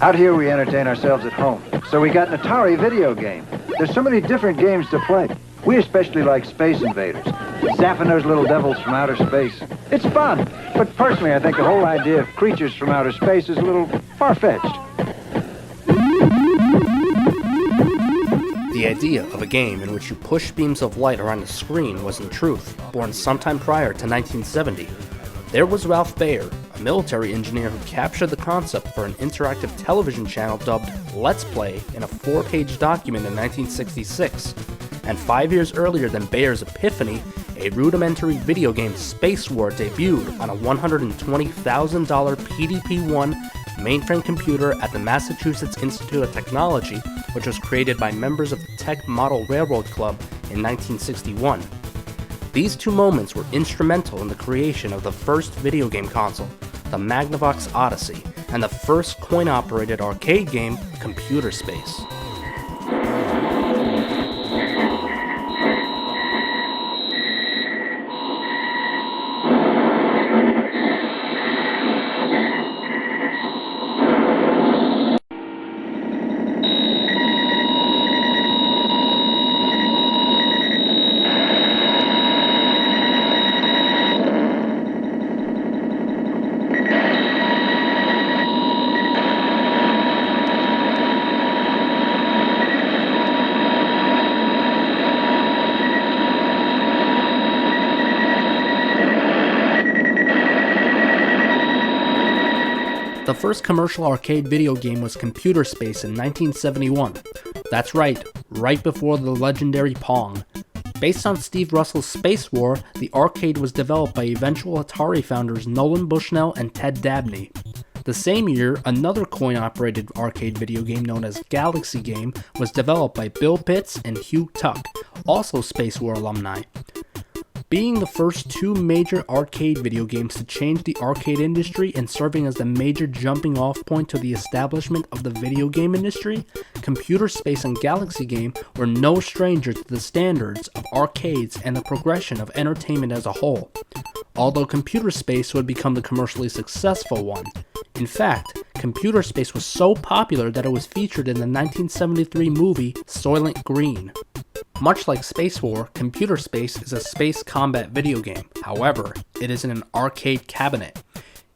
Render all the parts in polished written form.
Out here we entertain ourselves at home. So we got an Atari video game. There's so many different games to play. We especially like Space Invaders. Zapping those little devils from outer space. It's fun. But personally, I think the whole idea of creatures from outer space is a little far-fetched. The idea of a game in which you push beams of light around a screen was in truth born sometime prior to 1970. There was Ralph Baer, a military engineer who captured the concept for an interactive television channel dubbed Let's Play in a 4-page document in 1966. And 5 years earlier than Baer's epiphany, a rudimentary video game Space War debuted on a $120,000 PDP-1 mainframe computer at the Massachusetts Institute of Technology, which was created by members of the Tech Model Railroad Club in 1961. These two moments were instrumental in the creation of the first video game console, the Magnavox Odyssey, and the first coin-operated arcade game, Computer Space. The first commercial arcade video game was Computer Space in 1971. That's right before the legendary Pong. Based on Steve Russell's Space War, the arcade was developed by eventual Atari founders Nolan Bushnell and Ted Dabney. The same year, another coin-operated arcade video game known as Galaxy Game was developed by Bill Pitts and Hugh Tuck, also Space War alumni. Being the first two major arcade video games to change the arcade industry and serving as the major jumping off point to the establishment of the video game industry, Computer Space and Galaxy Game were no stranger to the standards of arcades and the progression of entertainment as a whole, although Computer Space would become the commercially successful one. In fact, Computer Space was so popular that it was featured in the 1973 movie Soylent Green. Much like Space War, Computer Space is a space combat video game. However, it is in an arcade cabinet.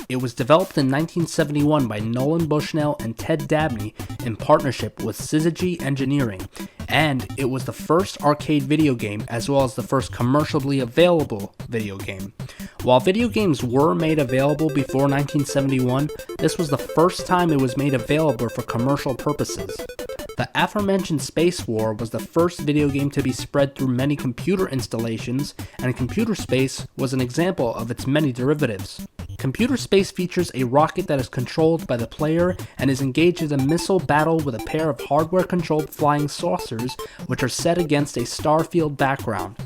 It was developed in 1971 by Nolan Bushnell and Ted Dabney in partnership with Syzygy Engineering, and it was the first arcade video game as well as the first commercially available video game. While video games were made available before 1971, this was the first time it was made available for commercial purposes. The aforementioned Space War was the first video game to be spread through many computer installations, and Computer Space was an example of its many derivatives. Computer Space features a rocket that is controlled by the player and is engaged in a missile battle with a pair of hardware-controlled flying saucers which are set against a starfield background.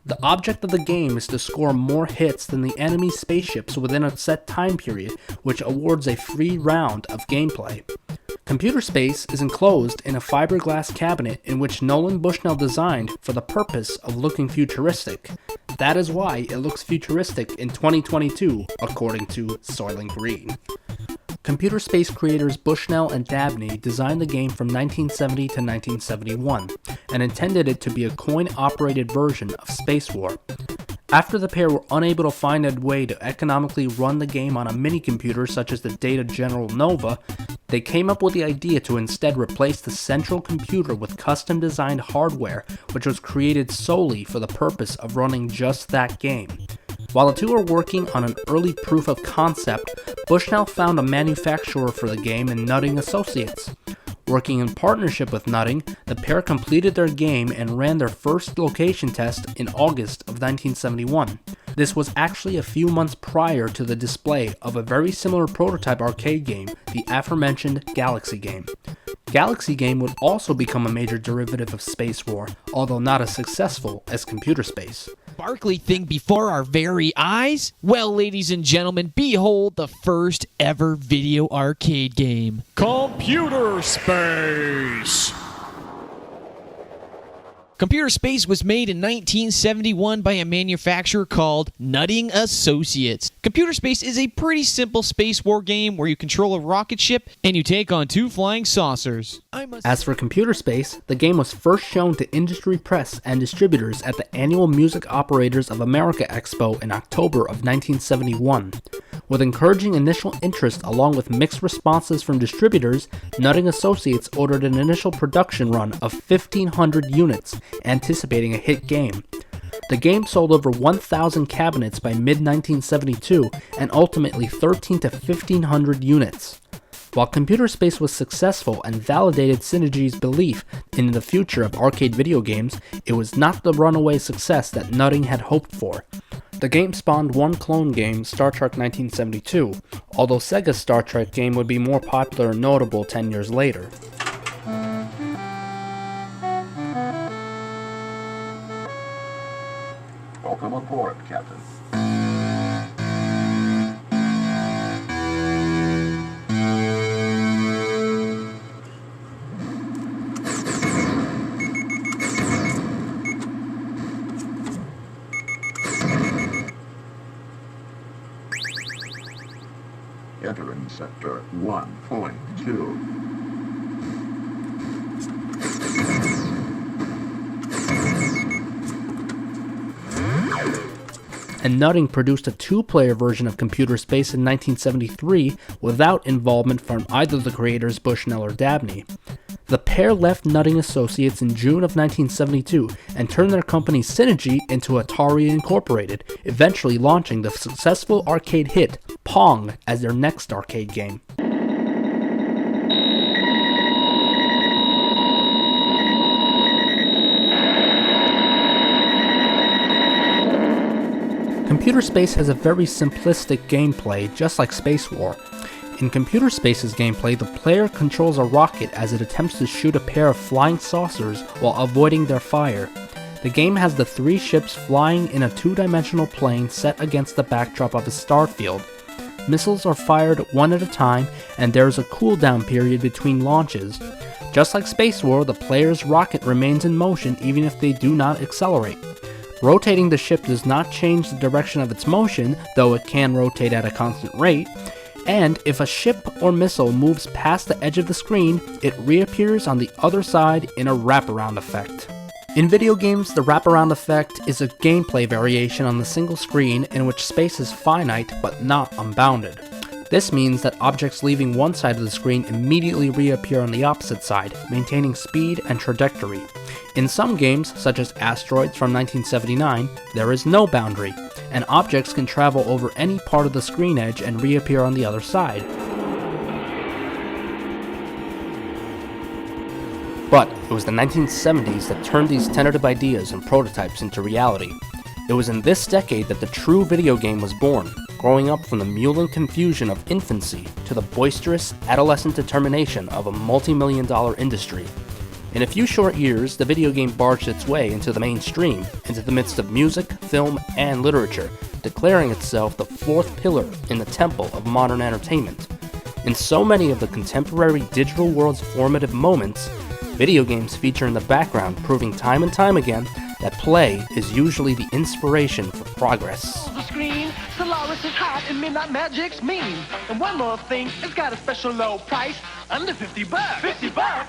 The object of the game is to score more hits than the enemy spaceships within a set time period, which awards a free round of gameplay. Computer Space is enclosed in a fiberglass cabinet in which Nolan Bushnell designed for the purpose of looking futuristic. That is why it looks futuristic in 2022, according to Soylent Green. Computer Space creators Bushnell and Dabney designed the game from 1970 to 1971, and intended it to be a coin-operated version of Space War. After the pair were unable to find a way to economically run the game on a mini-computer such as the Data General Nova, they came up with the idea to instead replace the central computer with custom-designed hardware, which was created solely for the purpose of running just that game. While the two were working on an early proof of concept, Bushnell found a manufacturer for the game in Nutting Associates. Working in partnership with Nutting, the pair completed their game and ran their first location test in August of 1971. This was actually a few months prior to the display of a very similar prototype arcade game, the aforementioned Galaxy Game. Galaxy Game would also become a major derivative of Space War, although not as successful as Computer Space. Sparkly thing before our very eyes? Well, ladies and gentlemen, behold the first ever video arcade game. Computer Space! Computer Space was made in 1971 by a manufacturer called Nutting Associates. Computer Space is a pretty simple space war game where you control a rocket ship and you take on 2 flying saucers. As for Computer Space, the game was first shown to industry press and distributors at the annual Music Operators of America Expo in October of 1971. With encouraging initial interest along with mixed responses from distributors, Nutting Associates ordered an initial production run of 1,500 units, anticipating a hit game. The game sold over 1,000 cabinets by mid-1972 and ultimately 1,300 to 1,500 units. While Computer Space was successful and validated Synergy's belief in the future of arcade video games, it was not the runaway success that Nutting had hoped for. The game spawned one clone game, Star Trek 1972, although Sega's Star Trek game would be more popular and notable 10 years later. Welcome aboard, Captain. Entering sector 1.2. And Nutting produced a 2-player version of Computer Space in 1973 without involvement from either the creators Bushnell or Dabney. The pair left Nutting Associates in June of 1972 and turned their company Synergy into Atari Incorporated, eventually launching the successful arcade hit Pong as their next arcade game. Computer Space has a very simplistic gameplay, just like Space War. In Computer Space's gameplay, the player controls a rocket as it attempts to shoot a pair of flying saucers while avoiding their fire. The game has the 3 ships flying in a 2-dimensional plane set against the backdrop of a star field. Missiles are fired one at a time, and there is a cooldown period between launches. Just like Space War, the player's rocket remains in motion even if they do not accelerate. Rotating the ship does not change the direction of its motion, though it can rotate at a constant rate, and if a ship or missile moves past the edge of the screen, it reappears on the other side in a wraparound effect. In video games, the wraparound effect is a gameplay variation on the single screen in which space is finite but not unbounded. This means that objects leaving one side of the screen immediately reappear on the opposite side, maintaining speed and trajectory. In some games, such as Asteroids from 1979, there is no boundary, and objects can travel over any part of the screen edge and reappear on the other side. But it was the 1970s that turned these tentative ideas and prototypes into reality. It was in this decade that the true video game was born, growing up from the mewling confusion of infancy to the boisterous, adolescent determination of a multi-million-dollar industry. In a few short years, the video game barged its way into the mainstream, into the midst of music, film, and literature, declaring itself the 4th pillar in the temple of modern entertainment. In so many of the contemporary digital world's formative moments, video games feature in the background, proving time and time again that play is usually the inspiration for progress. The screen, Solaris is hot and midnight magic's mean. And one more thing, it's got a special low price, under $50. $50?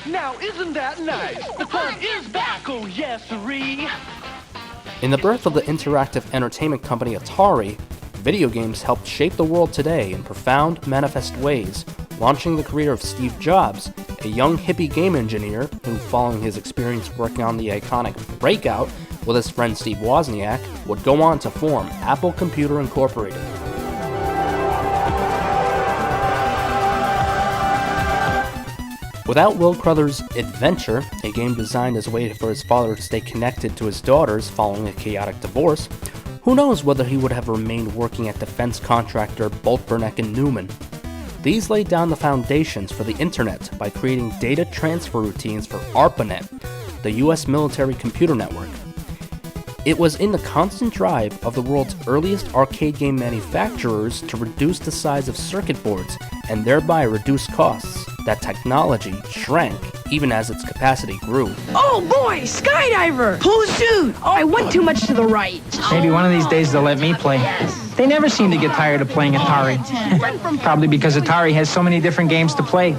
Now isn't that nice? The club is back, oh yes siree. In the birth of the interactive entertainment company Atari, video games helped shape the world today in profound, manifest ways, launching the career of Steve Jobs, a young hippie game engineer who, following his experience working on the iconic Breakout with his friend Steve Wozniak, would go on to form Apple Computer Incorporated. Without Will Crothers' Adventure, a game designed as a way for his father to stay connected to his daughters following a chaotic divorce, who knows whether he would have remained working at defense contractor Bolt Burnett and Newman. These laid down the foundations for the internet by creating data transfer routines for ARPANET, the US military computer network. It was in the constant drive of the world's earliest arcade game manufacturers to reduce the size of circuit boards and thereby reduce costs that technology shrank even as its capacity grew. Oh boy, skydiver! Pull the chute! Oh, I went too much to the right. Maybe one of these days they'll let me play. They never seem to get tired of playing Atari. Probably because Atari has so many different games to play.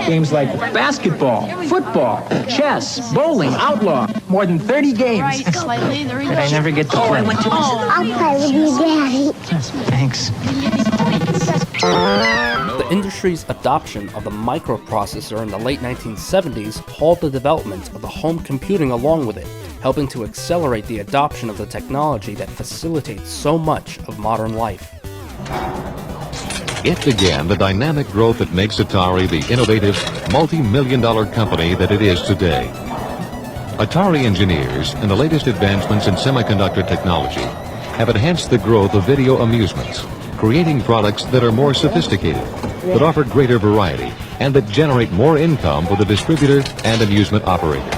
Games like basketball, football, chess, bowling, outlaw. More than 30 games that I never get to play. I'll play with you, Daddy. Thanks. The industry's adoption of the microprocessor in the late 1970s hauled the development of the home computing along with it, helping to accelerate the adoption of the technology that facilitates so much of modern life. It began the dynamic growth that makes Atari the innovative, multi-million-dollar company that it is today. Atari engineers and the latest advancements in semiconductor technology have enhanced the growth of video amusements, creating products that are more sophisticated, that offer greater variety, and that generate more income for the distributor and amusement operator.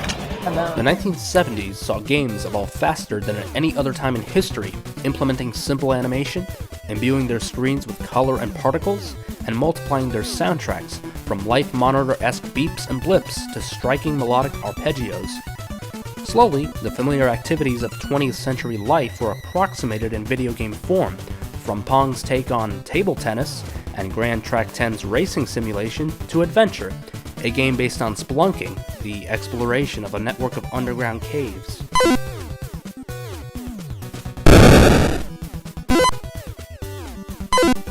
The 1970s saw games evolve faster than at any other time in history, implementing simple animation, imbuing their screens with color and particles, and multiplying their soundtracks from life monitor-esque beeps and blips to striking melodic arpeggios. Slowly, the familiar activities of 20th century life were approximated in video game form, from Pong's take on table tennis and Grand Track 10's racing simulation to Adventure, a game based on spelunking, the exploration of a network of underground caves.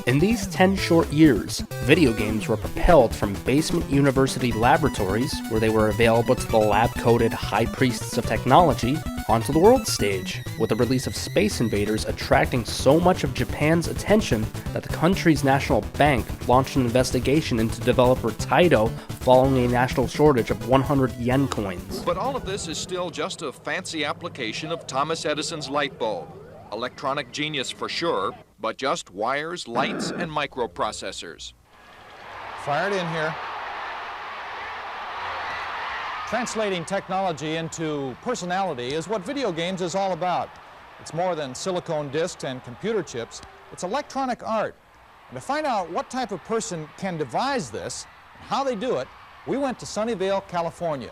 In these 10 short years, video games were propelled from basement university laboratories, where they were available to the lab-coated high priests of technology, onto the world stage, with the release of Space Invaders attracting so much of Japan's attention that the country's national bank launched an investigation into developer Taito following a national shortage of 100 yen coins. But all of this is still just a fancy application of Thomas Edison's light bulb. Electronic genius for sure, but just wires, lights, and microprocessors. Fired in here. Translating technology into personality is what video games is all about. It's more than silicone discs and computer chips. It's electronic art. And to find out what type of person can devise this, and how they do it, we went to Sunnyvale, California.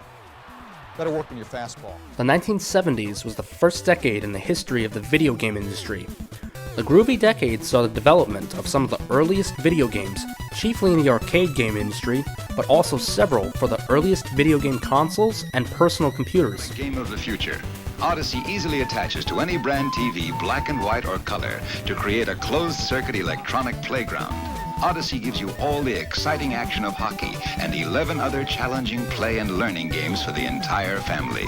Better work on your fastball. The 1970s was the first decade in the history of the video game industry. The groovy decade saw the development of some of the earliest video games, chiefly in the arcade game industry, but also several for the earliest video game consoles and personal computers. Game of the future. Odyssey easily attaches to any brand TV, black and white or color, to create a closed-circuit electronic playground. Odyssey gives you all the exciting action of hockey and 11 other challenging play and learning games for the entire family.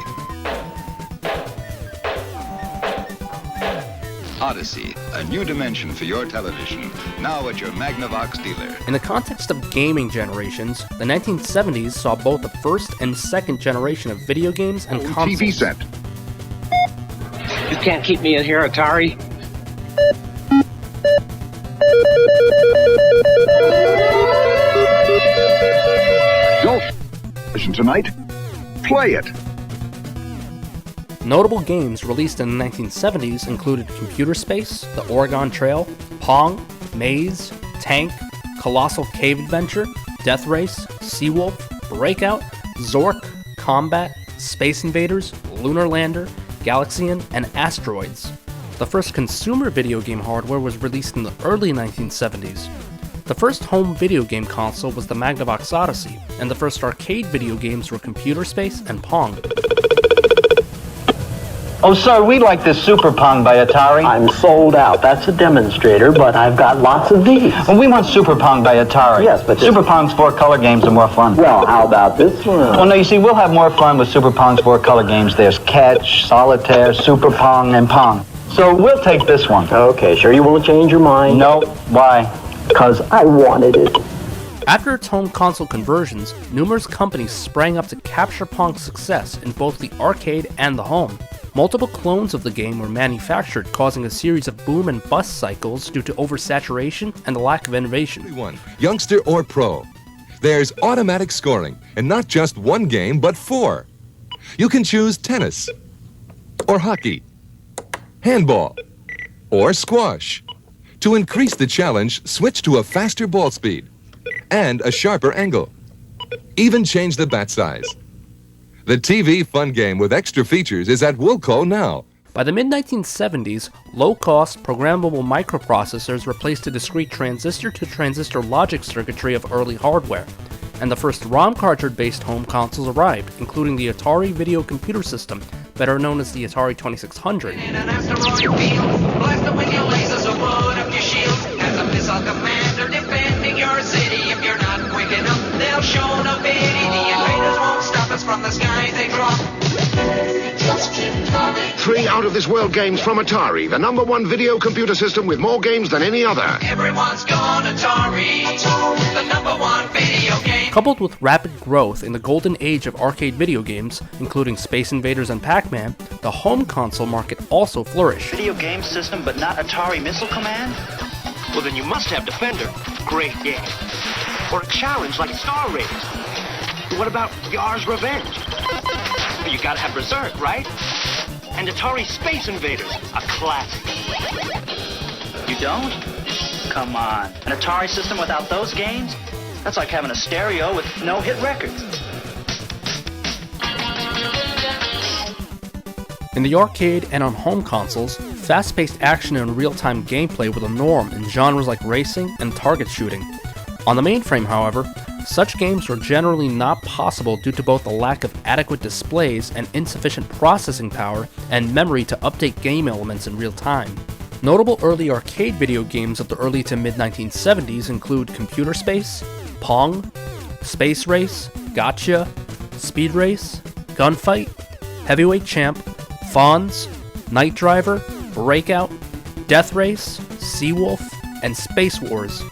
Odyssey, a new dimension for your television, now at your Magnavox dealer. In the context of gaming generations, the 1970s saw both the first and second generation of video games and consoles. TV set. You can't keep me in here, Atari. Don't tonight. Play it. Notable games released in the 1970s included Computer Space, The Oregon Trail, Pong, Maze, Tank, Colossal Cave Adventure, Death Race, Seawolf, Breakout, Zork, Combat, Space Invaders, Lunar Lander, Galaxian, and Asteroids. The first consumer video game hardware was released in the early 1970s. The first home video game console was the Magnavox Odyssey, and the first arcade video games were Computer Space and Pong. Oh, sir, we like this Super Pong by Atari. I'm sold out. That's a demonstrator, but I've got lots of these. Well, we want Super Pong by Atari. Yes, but Super Pong's 4-color games are more fun. Well, how about this one? Well, no, you see, we'll have more fun with Super Pong's 4-color games. There's Catch, Solitaire, Super Pong, and Pong. So we'll take this one. Okay, sure you won't change your mind? No. Why? Because I wanted it. After its home console conversions, numerous companies sprang up to capture Pong's success in both the arcade and the home. Multiple clones of the game were manufactured, causing a series of boom and bust cycles due to oversaturation and the lack of innovation. Everyone, youngster or pro, there's automatic scoring, and not just one game, but 4. You can choose tennis, or hockey, handball, or squash. To increase the challenge, switch to a faster ball speed and a sharper angle. even changed the bat size. The TV fun game with extra features is at Wilco now. By the mid-1970s, low-cost, programmable microprocessors replaced the discrete transistor-to-transistor logic circuitry of early hardware, and the first ROM cartridge-based home consoles arrived, including the Atari Video Computer System, better known as the Atari 2600. In an asteroid field, blast them with your lasers or put up your shields. As a missile commander defending your city, if you're not quick enough, they'll show no pity. The invaders won't stop us from the skies they drop. Just keep coming. 3 out-of-this-world games from Atari, the #1 video computer system with more games than any other. Everyone's gone Atari, the #1 video game. Coupled with rapid growth in the golden age of arcade video games, including Space Invaders and Pac-Man, the home console market also flourished. Video game system, but not Atari Missile Command? Well, then you must have Defender. Great game. Or a challenge like Star Raiders. What about Yar's Revenge? You gotta have Berserk, right? And Atari Space Invaders, a classic. You don't? Come on. An Atari system without those games? That's like having a stereo with no hit records. In the arcade and on home consoles, fast-paced action and real-time gameplay were the norm in genres like racing and target shooting. On the mainframe, however, such games were generally not possible due to both the lack of adequate displays and insufficient processing power and memory to update game elements in real time. Notable early arcade video games of the early to mid-1970s include Computer Space, Pong, Space Race, Gotcha, Speed Race, Gunfight, Heavyweight Champ, Fonz, Night Driver, Breakout, Death Race, Seawolf, and Space Wars.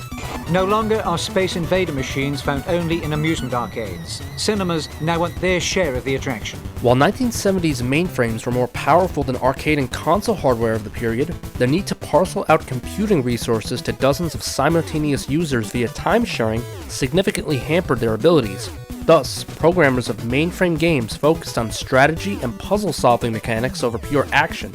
No longer are Space Invader machines found only in amusement arcades. Cinemas now want their share of the attraction. While 1970s mainframes were more powerful than arcade and console hardware of the period, the need to parcel out computing resources to dozens of simultaneous users via time-sharing significantly hampered their abilities. Thus, programmers of mainframe games focused on strategy and puzzle-solving mechanics over pure action.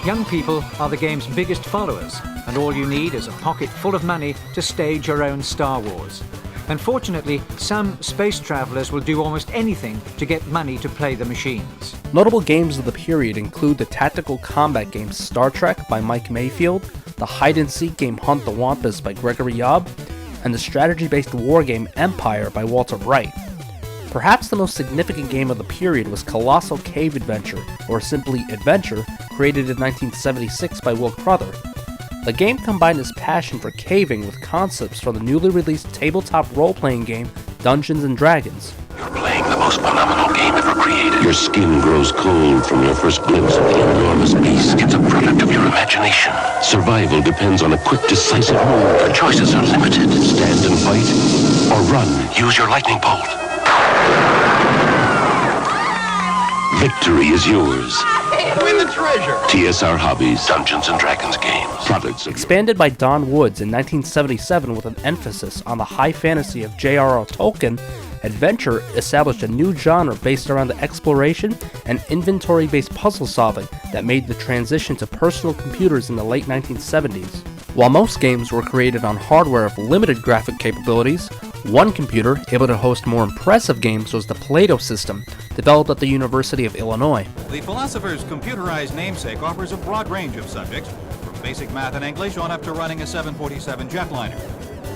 Young people are the game's biggest followers, and all you need is a pocket full of money to stage your own Star Wars. Unfortunately, some space travelers will do almost anything to get money to play the machines. Notable games of the period include the tactical combat game Star Trek by Mike Mayfield, the hide-and-seek game Hunt the Wampus by Gregory Yob, and the strategy-based war game Empire by Walter Bright. Perhaps the most significant game of the period was Colossal Cave Adventure, or simply Adventure, created in 1976 by Will Crowther. The game combined his passion for caving with concepts from the newly released tabletop role-playing game Dungeons & Dragons. You're playing the most phenomenal game ever created. Your skin grows cold from your first glimpse of the enormous beast. It's a product of your imagination. Survival depends on a quick, decisive move. Your choices are limited. Stand and fight, or run. Use your lightning bolt. Victory is yours. Win the treasure. TSR Hobbies, Dungeons & Dragons games. Products expanded by Don Woods in 1977 with an emphasis on the high fantasy of J.R.R. Tolkien, Adventure established a new genre based around the exploration and inventory-based puzzle solving that made the transition to personal computers in the late 1970s. While most games were created on hardware of limited graphic capabilities, one computer able to host more impressive games was the Plato system, developed at the University of Illinois. The philosopher's computerized namesake offers a broad range of subjects, from basic math and English on up to running a 747 jetliner.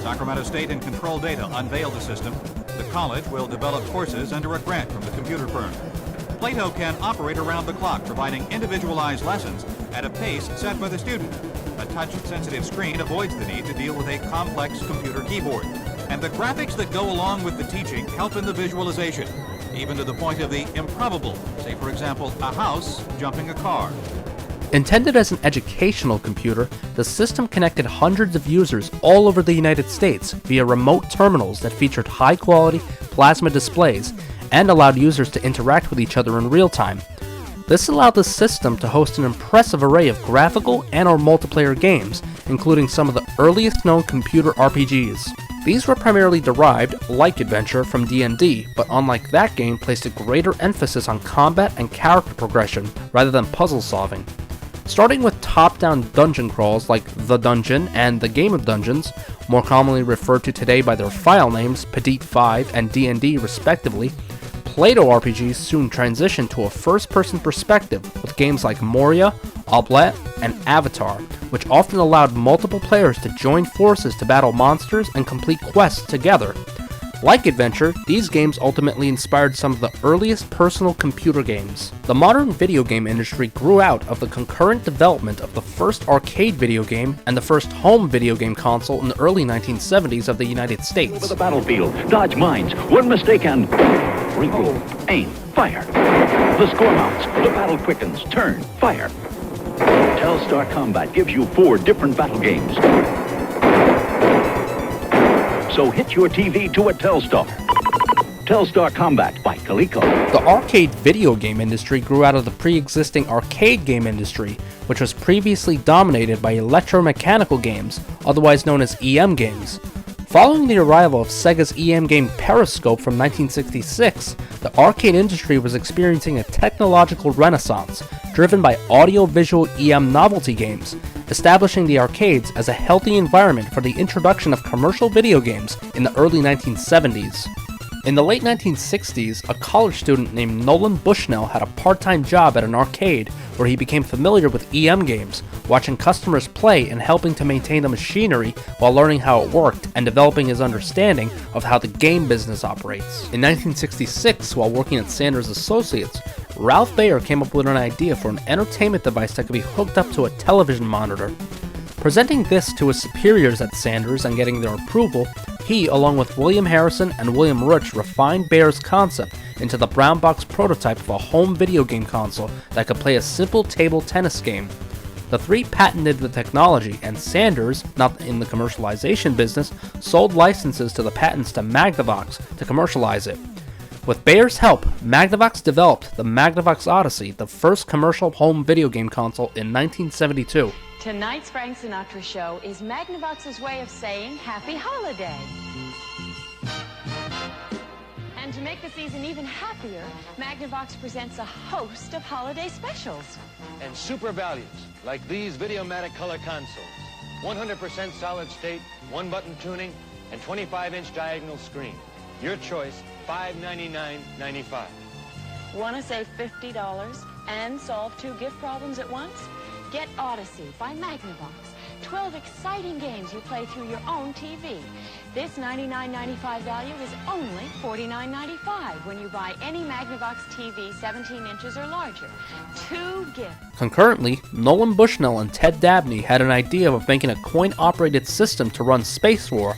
Sacramento State and Control Data unveiled the system. The college will develop courses under a grant from the computer firm. Plato can operate around the clock, providing individualized lessons at a pace set by the student. A touch-sensitive screen avoids the need to deal with a complex computer keyboard. And the graphics that go along with the teaching help in the visualization, even to the point of the improbable. Say, for example, a house jumping a car. Intended as an educational computer, the system connected hundreds of users all over the United States via remote terminals that featured high-quality plasma displays and allowed users to interact with each other in real time. This allowed the system to host an impressive array of graphical and/or multiplayer games, including some of the earliest known computer RPGs. These were primarily derived, like Adventure, from D&D, but unlike that game, placed a greater emphasis on combat and character progression rather than puzzle solving. Starting with top-down dungeon crawls like The Dungeon and The Game of Dungeons, more commonly referred to today by their file names Petite 5 and D&D respectively, Play-Doh RPGs soon transitioned to a first-person perspective with games like Moria, Oblette, and Avatar, which often allowed multiple players to join forces to battle monsters and complete quests together. Like Adventure, these games ultimately inspired some of the earliest personal computer games. The modern video game industry grew out of the concurrent development of the first arcade video game and the first home video game console in the early 1970s of the United States. Over the battlefield, dodge mines, one mistake and regroup, aim, fire. The score mounts, the battle quickens, turn, fire. Telstar Combat gives you 4 different battle games. So hit your TV to a Telstar. Telstar Combat by Coleco. The arcade video game industry grew out of the pre-existing arcade game industry, which was previously dominated by electromechanical games, otherwise known as EM games. Following the arrival of Sega's EM game Periscope from 1966, the arcade industry was experiencing a technological renaissance, driven by audio-visual EM novelty games, establishing the arcades as a healthy environment for the introduction of commercial video games in the early 1970s. In the late 1960s, a college student named Nolan Bushnell had a part-time job at an arcade where he became familiar with EM games, watching customers play and helping to maintain the machinery while learning how it worked and developing his understanding of how the game business operates. In 1966, while working at Sanders Associates, Ralph Baer came up with an idea for an entertainment device that could be hooked up to a television monitor. Presenting this to his superiors at Sanders and getting their approval, he, along with William Harrison and William Rich, refined Baer's concept into the brown box prototype of a home video game console that could play a simple table tennis game. The three patented the technology, and Sanders, not in the commercialization business, sold licenses to the patents to Magnavox to commercialize it. With Baer's help, Magnavox developed the Magnavox Odyssey, the first commercial home video game console in 1972. Tonight's Frank Sinatra show is Magnavox's way of saying happy holiday. And to make the season even happier, Magnavox presents a host of holiday specials. And super values, like these Videomatic color consoles. 100% solid state, 1-button tuning, and 25-inch diagonal screen. Your choice, $599.95. Want to save $50 and solve 2 gift problems at once? Get Odyssey by Magnavox. 12 exciting games you play through your own TV. This $99.95 value is only $49.95 when you buy any Magnavox TV 17 inches or larger. 2 gifts. Concurrently, Nolan Bushnell and Ted Dabney had an idea of making a coin-operated system to run Space War.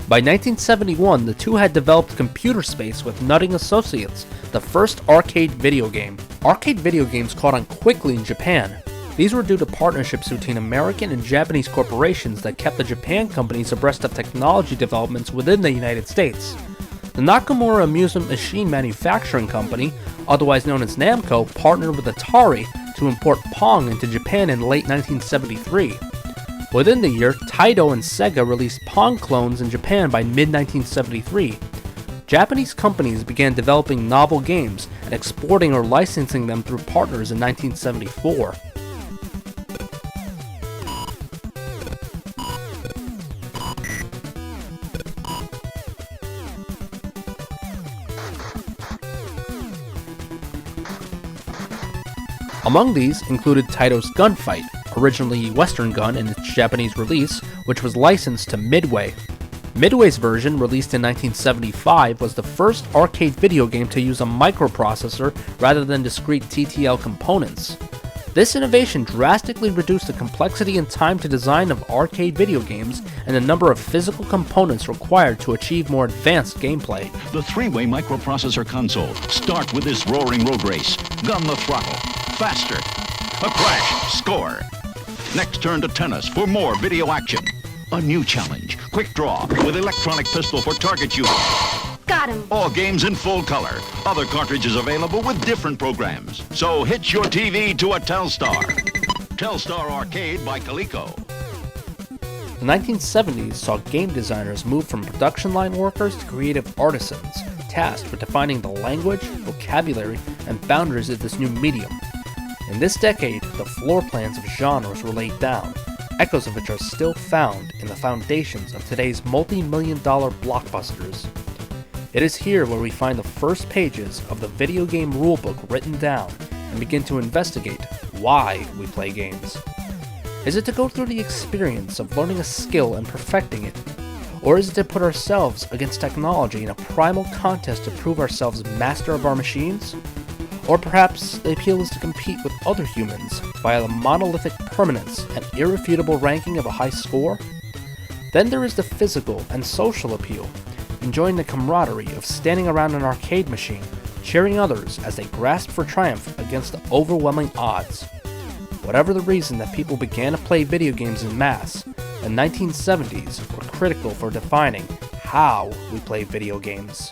By 1971, the two had developed Computer Space with Nutting Associates, the first arcade video game. Arcade video games caught on quickly in Japan. These were due to partnerships between American and Japanese corporations that kept the Japan companies abreast of technology developments within the United States. The Nakamura Amusement Machine Manufacturing Company, otherwise known as Namco, partnered with Atari to import Pong into Japan in late 1973. Within the year, Taito and Sega released Pong clones in Japan by mid-1973. Japanese companies began developing novel games and exporting or licensing them through partners in 1974. Among these included Taito's Gunfight, originally Western Gun in its Japanese release, which was licensed to Midway. Midway's version, released in 1975, was the first arcade video game to use a microprocessor rather than discrete TTL components. This innovation drastically reduced the complexity and time to design of arcade video games and the number of physical components required to achieve more advanced gameplay. The 3-way microprocessor console. Start with this roaring road race. Gun the throttle. Faster. A crash. Score. Next turn to tennis for more video action. A new challenge. Quick draw with electronic pistol for target use. Got him. All games in full color. Other cartridges available with different programs. So hitch your TV to a Telstar. Telstar Arcade by Coleco. The 1970s saw game designers move from production line workers to creative artisans, tasked with defining the language, vocabulary, and boundaries of this new medium. In this decade, the floor plans of genres were laid down, echoes of which are still found in the foundations of today's multi-million-dollar blockbusters. It is here where we find the first pages of the video game rulebook written down and begin to investigate why we play games. Is it to go through the experience of learning a skill and perfecting it? Or is it to put ourselves against technology in a primal contest to prove ourselves master of our machines? Or perhaps the appeal is to compete with other humans via the monolithic permanence and irrefutable ranking of a high score? Then there is the physical and social appeal, enjoying the camaraderie of standing around an arcade machine, cheering others as they grasp for triumph against the overwhelming odds. Whatever the reason that people began to play video games in mass, the 1970s were critical for defining how we play video games.